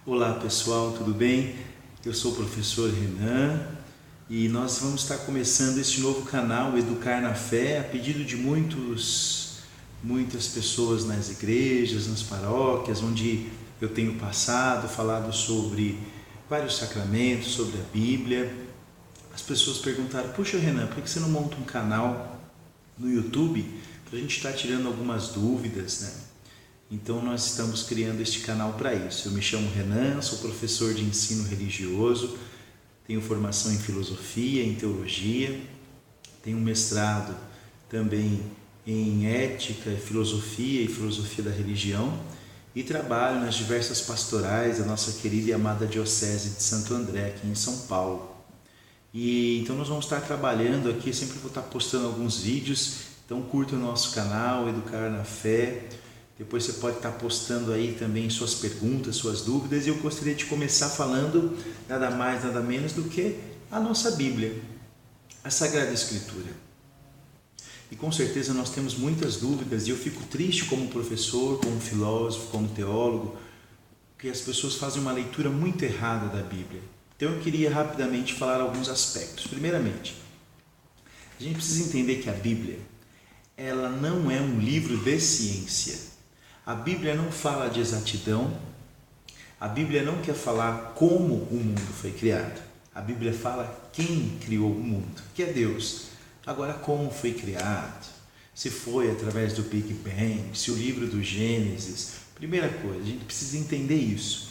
Olá pessoal, tudo bem? Eu sou o professor Renan e nós vamos estar começando este novo canal Educar na Fé a pedido de muitas pessoas nas igrejas, nas paróquias, onde eu tenho falado sobre vários sacramentos, sobre a Bíblia. As pessoas perguntaram: puxa Renan, por que você não monta um canal no YouTube para a gente estar tirando algumas dúvidas, né? Então nós estamos criando este canal para isso. Eu me chamo Renan, sou professor de ensino religioso, tenho formação em filosofia, em teologia, tenho um mestrado também em ética, filosofia e filosofia da religião e trabalho nas diversas pastorais da nossa querida e amada Diocese de Santo André, aqui em São Paulo. E então nós vamos estar trabalhando aqui, sempre vou estar postando alguns vídeos, então curta o nosso canal, Educar na Fé. Depois você pode estar postando aí também suas perguntas, suas dúvidas, e eu gostaria de começar falando nada mais, nada menos do que a nossa Bíblia, a Sagrada Escritura. E com certeza nós temos muitas dúvidas e eu fico triste como professor, como filósofo, como teólogo, que as pessoas fazem uma leitura muito errada da Bíblia. Então eu queria rapidamente falar alguns aspectos. Primeiramente, a gente precisa entender que a Bíblia, ela não é um livro de ciência. A Bíblia não fala de exatidão, a Bíblia não quer falar como o mundo foi criado. A Bíblia fala quem criou o mundo, que é Deus. Agora, como foi criado? Se foi através do Big Bang, se o livro do Gênesis. Primeira coisa, a gente precisa entender isso.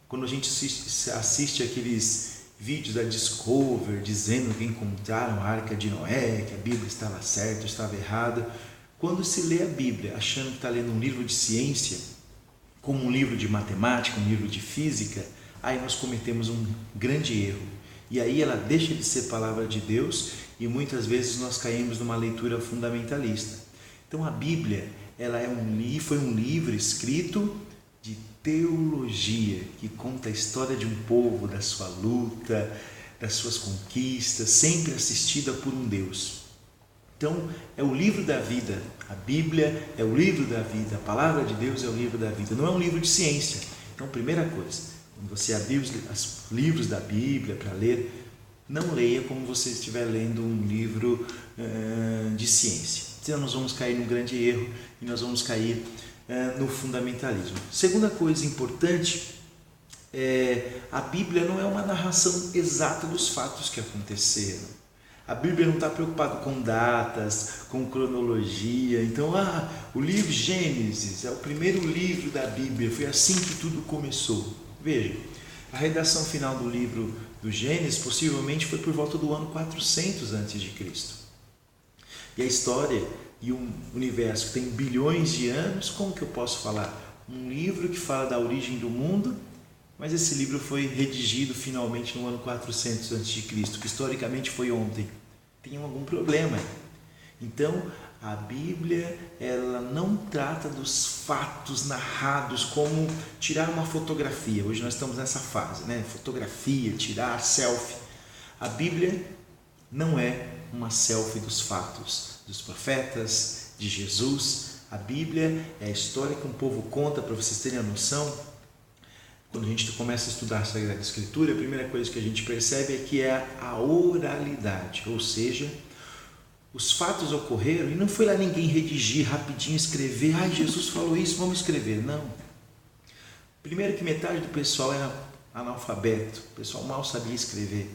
Quando a gente assiste aqueles vídeos da Discovery dizendo que encontraram a Arca de Noé, que a Bíblia estava certa, estava errada. Quando se lê a Bíblia achando que está lendo um livro de ciência, como um livro de matemática, um livro de física, aí nós cometemos um grande erro. E aí ela deixa de ser palavra de Deus e muitas vezes nós caímos numa leitura fundamentalista. Então a Bíblia, foi um livro escrito de teologia, que conta a história de um povo, da sua luta, das suas conquistas, sempre assistida por um Deus. Então, é o livro da vida. A Bíblia é o livro da vida. A palavra de Deus é o livro da vida. Não é um livro de ciência. Então, primeira coisa, quando você abrir os livros da Bíblia para ler, não leia como você estiver lendo um livro de ciência. Senão nós vamos cair num grande erro e nós vamos cair no fundamentalismo. Segunda coisa importante, a Bíblia não é uma narração exata dos fatos que aconteceram. A Bíblia não está preocupada com datas, com cronologia. Então, o livro Gênesis é o primeiro livro da Bíblia, foi assim que tudo começou. Veja, a redação final do livro do Gênesis possivelmente foi por volta do ano 400 a.C. E a história e um universo que tem bilhões de anos, como que eu posso falar? Um livro que fala da origem do mundo, mas esse livro foi redigido finalmente no ano 400 a.C., que historicamente foi ontem. Tem algum problema. Então, a Bíblia, ela não trata dos fatos narrados como tirar uma fotografia. Hoje nós estamos nessa fase, né? Fotografia, tirar selfie. A Bíblia não é uma selfie dos fatos, dos profetas, de Jesus. A Bíblia é a história que um povo conta, para vocês terem a noção. Quando a gente começa a estudar a Sagrada Escritura, a primeira coisa que a gente percebe é que é a oralidade, ou seja, os fatos ocorreram e não foi lá ninguém redigir, rapidinho escrever, Jesus falou isso, vamos escrever. Não. Primeiro que metade do pessoal era analfabeto, o pessoal mal sabia escrever.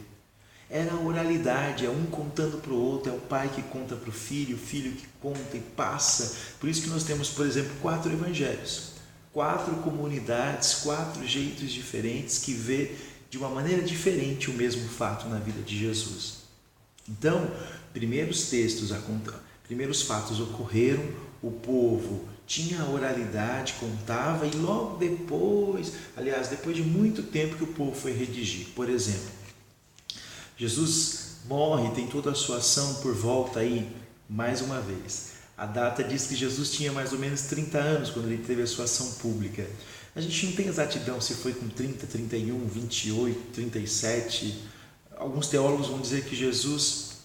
Era a oralidade, é um contando para o outro, é o pai que conta para o filho que conta e passa. Por isso que nós temos, por exemplo, 4 evangelhos. 4 comunidades, 4 jeitos diferentes que vê de uma maneira diferente o mesmo fato na vida de Jesus. Então, primeiros fatos ocorreram, o povo tinha a oralidade, contava e logo depois, depois de muito tempo que o povo foi redigir. Por exemplo, Jesus morre, tem toda a sua ação por volta aí, mais uma vez. A data diz que Jesus tinha mais ou menos 30 anos quando ele teve a sua ação pública. A gente não tem exatidão se foi com 30, 31, 28, 37. Alguns teólogos vão dizer que Jesus,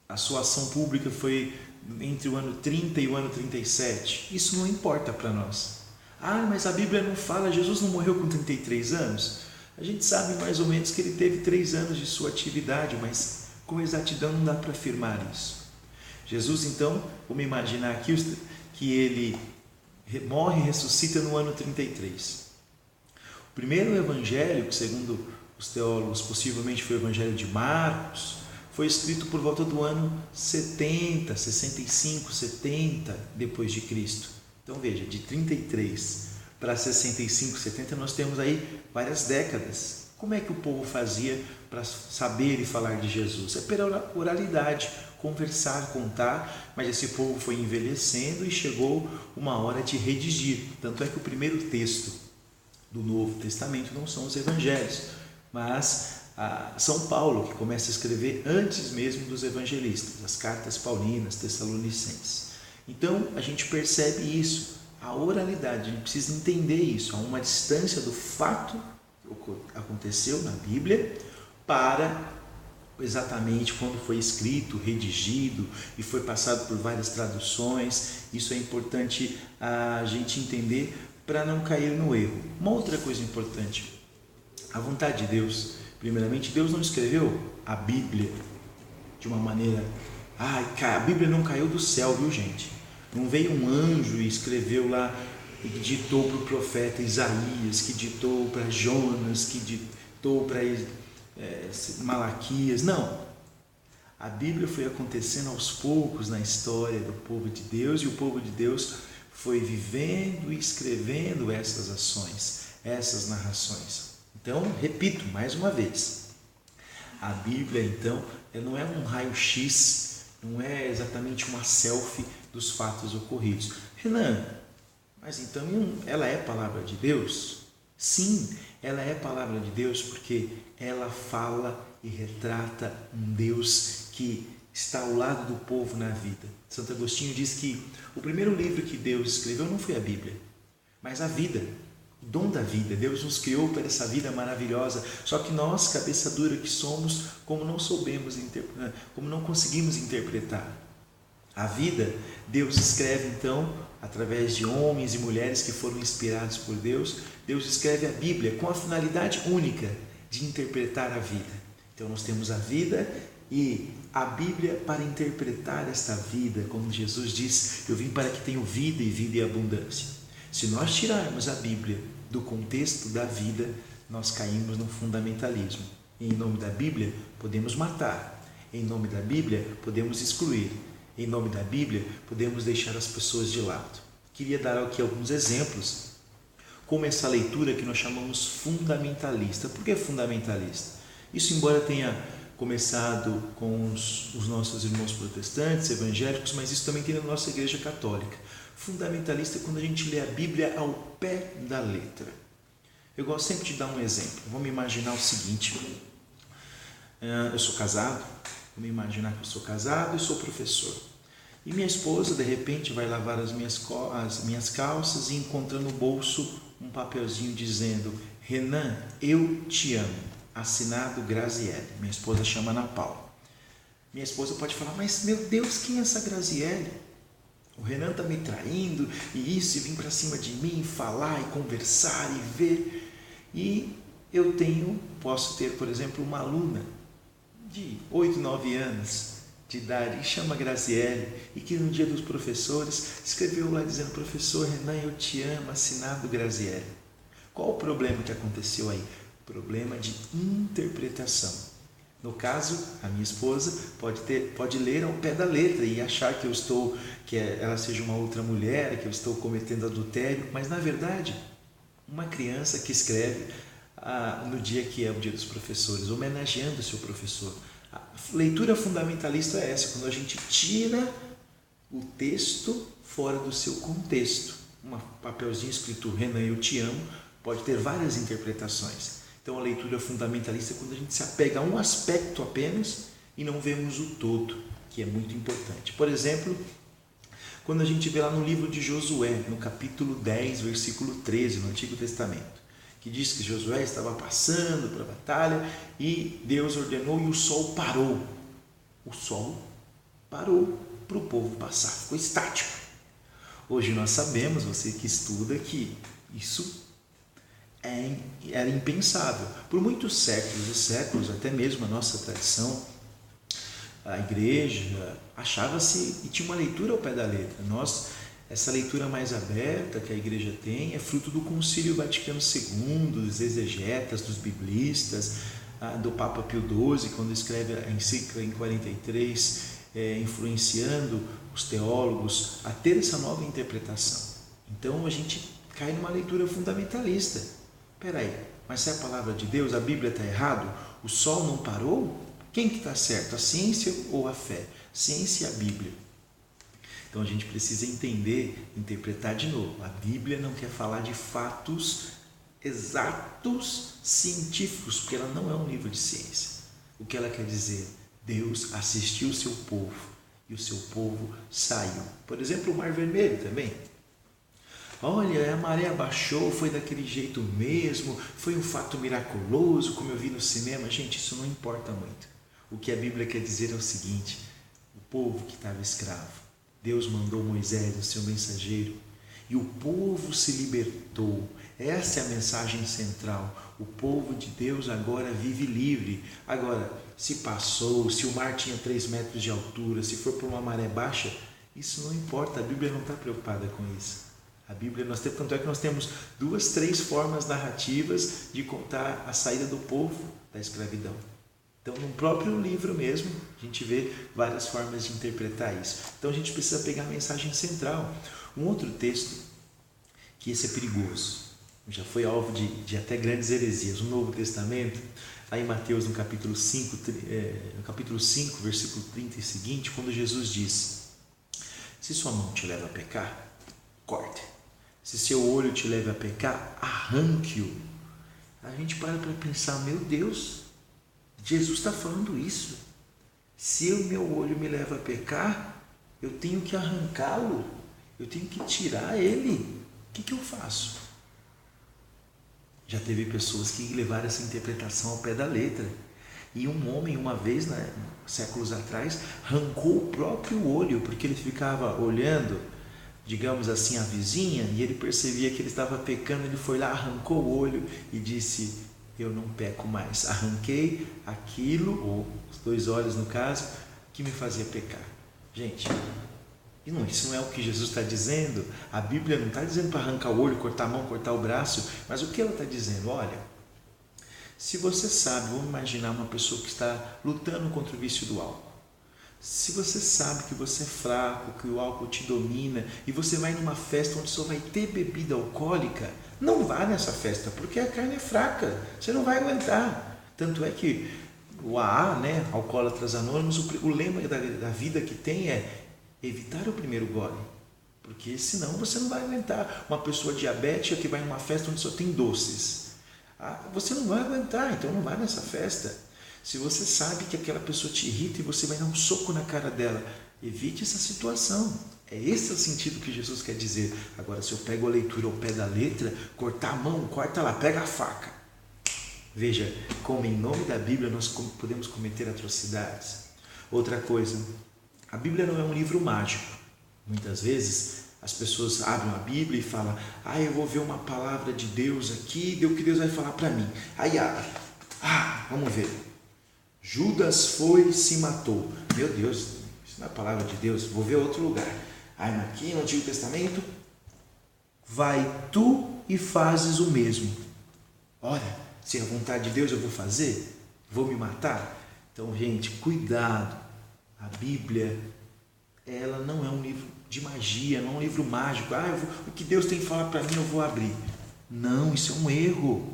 a sua ação pública foi entre o ano 30 e o ano 37. Isso não importa para nós. Mas a Bíblia não fala, Jesus não morreu com 33 anos? A gente sabe mais ou menos que ele teve 3 anos de sua atividade, mas com exatidão não dá para afirmar isso. Jesus, então, vamos imaginar aqui que ele morre e ressuscita no ano 33. O primeiro evangelho, que segundo os teólogos possivelmente foi o evangelho de Marcos, foi escrito por volta do ano 70, 65, 70 depois de Cristo. Então veja, de 33 para 65, 70 nós temos aí várias décadas. Como é que o povo fazia para saber e falar de Jesus? É pela oralidade, conversar, contar, mas esse povo foi envelhecendo e chegou uma hora de redigir. Tanto é que o primeiro texto do Novo Testamento não são os evangelhos, mas São Paulo, que começa a escrever antes mesmo dos evangelistas, as cartas paulinas, tessalonicenses. Então a gente percebe isso, a oralidade, a gente precisa entender isso, há uma distância do fato que aconteceu na Bíblia para exatamente quando foi escrito, redigido e foi passado por várias traduções. Isso é importante a gente entender para não cair no erro. Uma outra coisa importante, a vontade de Deus. Primeiramente, Deus não escreveu a Bíblia de uma maneira... a Bíblia não caiu do céu, viu, gente? Não veio um anjo e escreveu lá, e ditou para o profeta Isaías, que ditou para Jonas, que ditou para Malaquias. Não. A Bíblia foi acontecendo aos poucos na história do povo de Deus, e o povo de Deus foi vivendo e escrevendo essas ações, essas narrações. Então, repito mais uma vez, a Bíblia, então, não é um raio-x, não é exatamente uma selfie dos fatos ocorridos. Renan, mas então ela é palavra de Deus? Sim, ela é palavra de Deus porque ela fala e retrata um Deus que está ao lado do povo na vida. Santo Agostinho diz que o primeiro livro que Deus escreveu não foi a Bíblia, mas a vida. O dom da vida. Deus nos criou para essa vida maravilhosa, só que nós, cabeça dura que somos, como não conseguimos interpretar a vida, Deus escreve então, através de homens e mulheres que foram inspirados por Deus, Deus escreve a Bíblia com a finalidade única de interpretar a vida. Então nós temos a vida e a Bíblia para interpretar esta vida, como Jesus diz, eu vim para que tenham vida e vida em abundância. Se nós tirarmos a Bíblia do contexto da vida, nós caímos no fundamentalismo. Em nome da Bíblia, podemos matar. Em nome da Bíblia, podemos excluir. Em nome da Bíblia, podemos deixar as pessoas de lado. Queria dar aqui alguns exemplos, como essa leitura que nós chamamos fundamentalista. Por que fundamentalista? Isso, embora tenha começado com os nossos irmãos protestantes, evangélicos, mas isso também tem na nossa Igreja Católica. Fundamentalista é quando a gente lê a Bíblia ao pé da letra. Eu gosto sempre de dar um exemplo. Vamos imaginar o seguinte: eu sou casado, vamos imaginar que eu sou casado e sou professor. E minha esposa, de repente, vai lavar as minhas calças e encontra no bolso um papelzinho dizendo: Renan, eu te amo, assinado Graziele. Minha esposa chama Ana Paula. Minha esposa pode falar: mas meu Deus, quem é essa Graziele? O Renan está me traindo e isso, e vim para cima de mim falar e conversar e ver. E eu posso ter, por exemplo, uma aluna de 8, 9 anos de idade, que chama Graziele, e que no dia dos professores escreveu lá dizendo: professor Renan, eu te amo, assinado Graziele. Qual o problema que aconteceu aí? Problema de interpretação. No caso, a minha esposa pode ler ao pé da letra e achar que ela seja uma outra mulher, que eu estou cometendo adultério, mas na verdade, uma criança que escreve no dia que é o dia dos professores, homenageando o seu professor. A leitura fundamentalista é essa, quando a gente tira o texto fora do seu contexto. Um papelzinho escrito Renan, eu te amo, pode ter várias interpretações. Então a leitura fundamentalista é quando a gente se apega a um aspecto apenas e não vemos o todo, que é muito importante. Por exemplo, quando a gente vê lá no livro de Josué, no capítulo 10, versículo 13, no Antigo Testamento, que diz que Josué estava passando para a batalha e Deus ordenou e o sol parou. O sol parou para o povo passar, ficou estático. Hoje nós sabemos, você que estuda, que isso era impensável. Por muitos séculos e séculos, até mesmo a nossa tradição, a igreja achava-se e tinha uma leitura ao pé da letra. Essa leitura mais aberta que a igreja tem é fruto do Concílio Vaticano II, dos exegetas, dos biblistas, do Papa Pio XII, quando escreve a encíclica em 43, influenciando os teólogos a ter essa nova interpretação. Então a gente cai numa leitura fundamentalista. Espera aí, mas se é a palavra de Deus, a Bíblia está errado? O sol não parou? Quem que está certo, a ciência ou a fé? Ciência e a Bíblia. Então a gente precisa entender, interpretar de novo. A Bíblia não quer falar de fatos exatos científicos, porque ela não é um livro de ciência. O que ela quer dizer? Deus assistiu o seu povo e o seu povo saiu. Por exemplo, o Mar Vermelho também. Olha, a maré abaixou, foi daquele jeito mesmo, foi um fato miraculoso, como eu vi no cinema. Gente, isso não importa muito. O que a Bíblia quer dizer é o seguinte: o povo que estava escravo, Deus mandou Moisés, o seu mensageiro, e o povo se libertou. Essa é a mensagem central. O povo de Deus agora vive livre. Agora, se passou, se o mar tinha 3 metros de altura, se for por uma maré baixa, isso não importa. A Bíblia não está preocupada com isso. A Bíblia, tanto é que nós temos 2, 3 formas narrativas de contar a saída do povo da escravidão. Então, no próprio livro mesmo, a gente vê várias formas de interpretar isso. Então, a gente precisa pegar a mensagem central. Um outro texto, que esse é perigoso, já foi alvo de até grandes heresias, no Novo Testamento, lá em Mateus, no capítulo 5, versículo 30 e seguinte, quando Jesus diz: se sua mão te leva a pecar, corte. Se seu olho te leva a pecar, arranque-o. A gente para pensar, meu Deus, Jesus está falando isso. Se o meu olho me leva a pecar, eu tenho que arrancá-lo, eu tenho que tirar ele. O que eu faço? Já teve pessoas que levaram essa interpretação ao pé da letra. E um homem, uma vez, séculos atrás, arrancou o próprio olho, porque ele ficava olhando, digamos assim, a vizinha, e ele percebia que ele estava pecando. Ele foi lá, arrancou o olho e disse: eu não peco mais. Arranquei aquilo, ou os 2 olhos no caso, que me fazia pecar. Gente, isso não é o que Jesus está dizendo. A Bíblia não está dizendo para arrancar o olho, cortar a mão, cortar o braço. Mas o que ela está dizendo? Olha, se você sabe, vamos imaginar uma pessoa que está lutando contra o vício do álcool. Se você sabe que você é fraco, que o álcool te domina, e você vai numa festa onde só vai ter bebida alcoólica, não vá nessa festa, porque a carne é fraca, você não vai aguentar. Tanto é que o AA, Alcoólatras Anônimos, o lema da vida que tem é evitar o primeiro gole, porque senão você não vai aguentar. Uma pessoa diabética que vai numa festa onde só tem doces, você não vai aguentar, então não vai nessa festa. Se você sabe que aquela pessoa te irrita e você vai dar um soco na cara dela, evite essa situação. É esse o sentido que Jesus quer dizer. Agora, se eu pego a leitura ao pé da letra, cortar a mão, corta lá, pega a faca. Veja como em nome da Bíblia nós podemos cometer atrocidades. Outra coisa, a Bíblia não é um livro mágico. Muitas vezes as pessoas abrem a Bíblia e falam: eu vou ver uma palavra de Deus aqui, o que Deus vai falar para mim. Aí abre. Vamos ver. Judas foi e se matou. Meu Deus, isso não é a palavra de Deus, vou ver outro lugar. Aqui no Antigo Testamento, vai tu e fazes o mesmo. Olha, se é a vontade de Deus eu vou fazer, vou me matar. Então, gente, cuidado. A Bíblia, ela não é um livro de magia, não é um livro mágico. O que Deus tem que falar para mim eu vou abrir. Não, isso é um erro.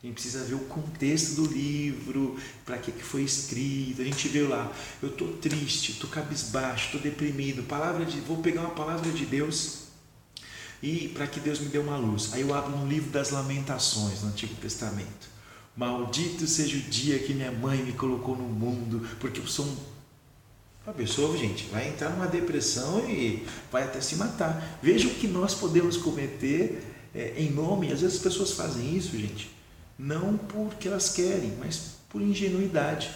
A gente precisa ver o contexto do livro, para que foi escrito. A gente vê lá, eu estou triste, estou cabisbaixo, estou deprimido, vou pegar uma palavra de Deus e para que Deus me dê uma luz. Aí eu abro no livro das Lamentações, no Antigo Testamento. Maldito seja o dia que minha mãe me colocou no mundo, porque eu sou a pessoa, gente, vai entrar numa depressão e vai até se matar. Veja o que nós podemos cometer em nome. Às vezes as pessoas fazem isso, gente, não porque elas querem, mas por ingenuidade.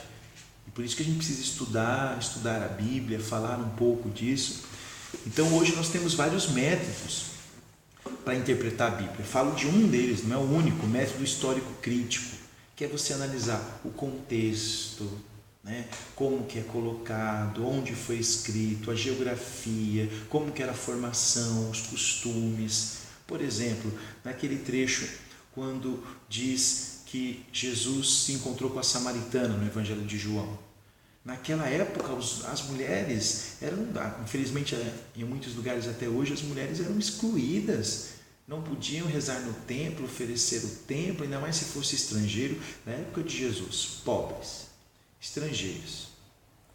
E por isso que a gente precisa estudar a Bíblia, falar um pouco disso. Então hoje nós temos vários métodos para interpretar a Bíblia. Eu falo de um deles, não é o único, o método histórico crítico, que é você analisar o contexto, né? Como que é colocado, onde foi escrito, a geografia, como que era a formação, os costumes. Por exemplo, naquele trecho quando diz que Jesus se encontrou com a samaritana no Evangelho de João. Naquela época, as mulheres eram, infelizmente em muitos lugares até hoje, as mulheres eram excluídas. Não podiam rezar no templo, oferecer o templo, ainda mais se fosse estrangeiro. Na época de Jesus, pobres, estrangeiros,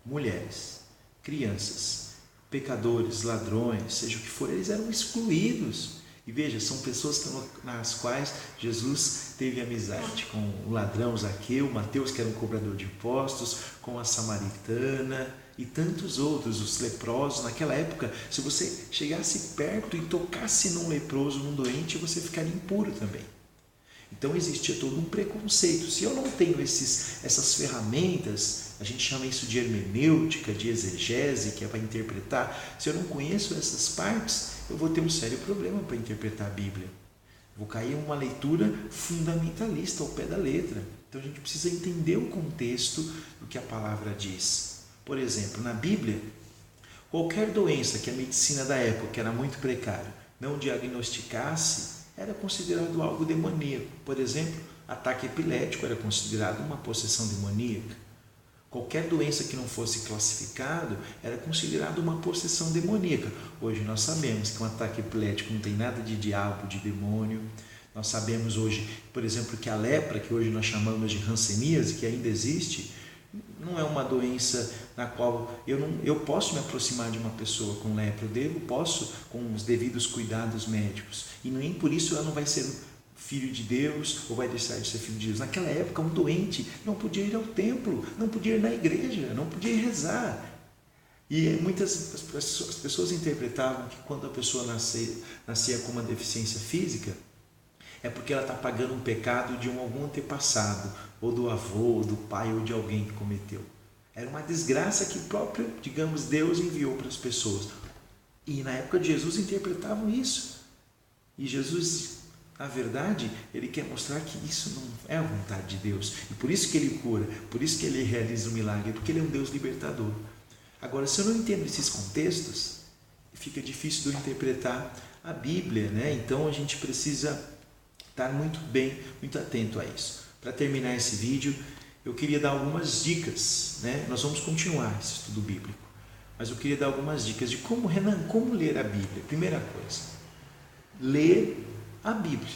mulheres, crianças, pecadores, ladrões, seja o que for, eles eram excluídos. E veja, são pessoas nas quais Jesus teve amizade, com o ladrão Zaqueu, Mateus, que era um cobrador de impostos, com a samaritana e tantos outros, os leprosos. Naquela época, se você chegasse perto e tocasse num leproso, num doente, você ficaria impuro também. Então existia todo um preconceito. Se eu não tenho essas ferramentas, a gente chama isso de hermenêutica, de exegese, que é para interpretar. Se eu não conheço essas partes, eu vou ter um sério problema para interpretar a Bíblia. Vou cair em uma leitura fundamentalista ao pé da letra. Então a gente precisa entender o contexto do que a palavra diz. Por exemplo, na Bíblia, qualquer doença que a medicina da época, que era muito precária, não diagnosticasse, era considerado algo demoníaco. Por exemplo, ataque epilético era considerado uma possessão demoníaca. Qualquer doença que não fosse classificado era considerado uma possessão demoníaca. Hoje nós sabemos que um ataque epilético não tem nada de diabo, de demônio. Nós sabemos hoje, por exemplo, que a lepra, que hoje nós chamamos de hanseníase, que ainda existe, não é uma doença na qual eu posso me aproximar de uma pessoa com lepra, posso com os devidos cuidados médicos, e nem por isso ela não vai ser filho de Deus ou vai deixar de ser filho de Deus. Naquela época, um doente não podia ir ao templo, não podia ir na igreja, não podia rezar. E muitas as pessoas interpretavam que quando a pessoa nascia com uma deficiência física, é porque ela está pagando um pecado de algum antepassado, ou do avô, ou do pai, ou de alguém que cometeu. Era uma desgraça que o próprio, digamos, Deus enviou para as pessoas. E na época de Jesus interpretavam isso. E Jesus, na verdade, ele quer mostrar que isso não é a vontade de Deus. E por isso que ele cura, por isso que ele realiza o milagre, porque ele é um Deus libertador. Agora, se eu não entendo esses contextos, fica difícil de eu interpretar a Bíblia, né? Então a gente precisa estar muito atento a isso. Para terminar esse vídeo, eu queria dar algumas dicas, né? Nós vamos continuar esse estudo bíblico, mas eu queria dar algumas dicas de como ler a Bíblia. Primeira coisa, ler a Bíblia.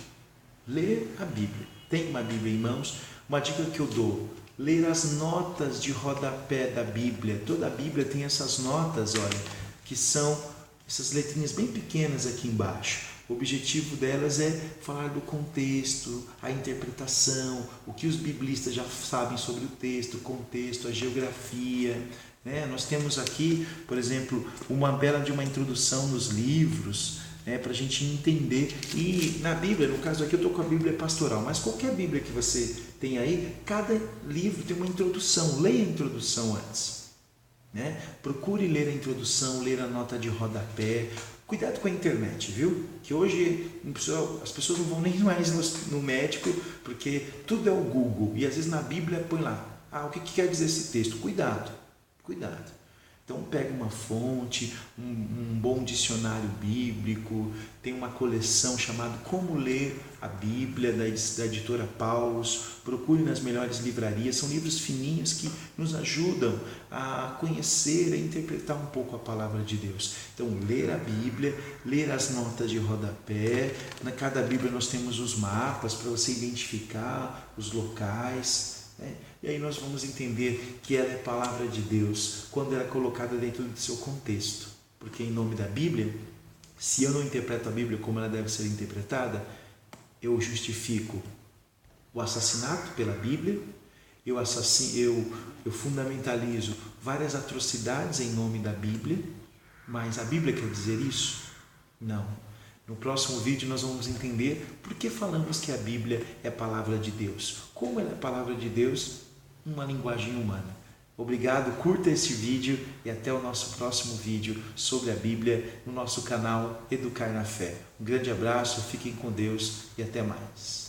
Ler a Bíblia. Tem uma Bíblia em mãos? Uma dica que eu dou: ler as notas de rodapé da Bíblia. Toda a Bíblia tem essas notas, olha, que são essas letrinhas bem pequenas aqui embaixo. O objetivo delas é falar do contexto, a interpretação, o que os biblistas já sabem sobre o texto, o contexto, a geografia, né? Nós temos aqui, por exemplo, uma bela de uma introdução nos livros, né, para a gente entender. E na Bíblia, no caso aqui eu estou com a Bíblia pastoral, mas qualquer Bíblia que você tem aí, cada livro tem uma introdução. Leia a introdução antes, né? Procure ler a introdução, ler a nota de rodapé. Cuidado com a internet, viu? Que hoje as pessoas não vão nem mais no médico, porque tudo é o Google. E às vezes na Bíblia põe lá, o que quer dizer esse texto? Cuidado. Então pega uma fonte, um bom dicionário bíblico. Tem uma coleção chamada Como Ler a Bíblia, da editora Paulus. Procure nas melhores livrarias. São livros fininhos que nos ajudam a conhecer, a interpretar um pouco a palavra de Deus. Então, ler a Bíblia, ler as notas de rodapé. Na cada Bíblia nós temos os mapas para você identificar os locais, né? E aí nós vamos entender que ela é palavra de Deus quando ela é colocada dentro do seu contexto. Porque em nome da Bíblia, se eu não interpreto a Bíblia como ela deve ser interpretada, eu justifico o assassinato pela Bíblia, eu fundamentalizo várias atrocidades em nome da Bíblia, mas a Bíblia quer dizer isso? Não. No próximo vídeo nós vamos entender por que falamos que a Bíblia é a palavra de Deus. Como ela é a palavra de Deus numa linguagem humana. Obrigado, curta esse vídeo e até o nosso próximo vídeo sobre a Bíblia no nosso canal Educar na Fé. Um grande abraço, fiquem com Deus e até mais.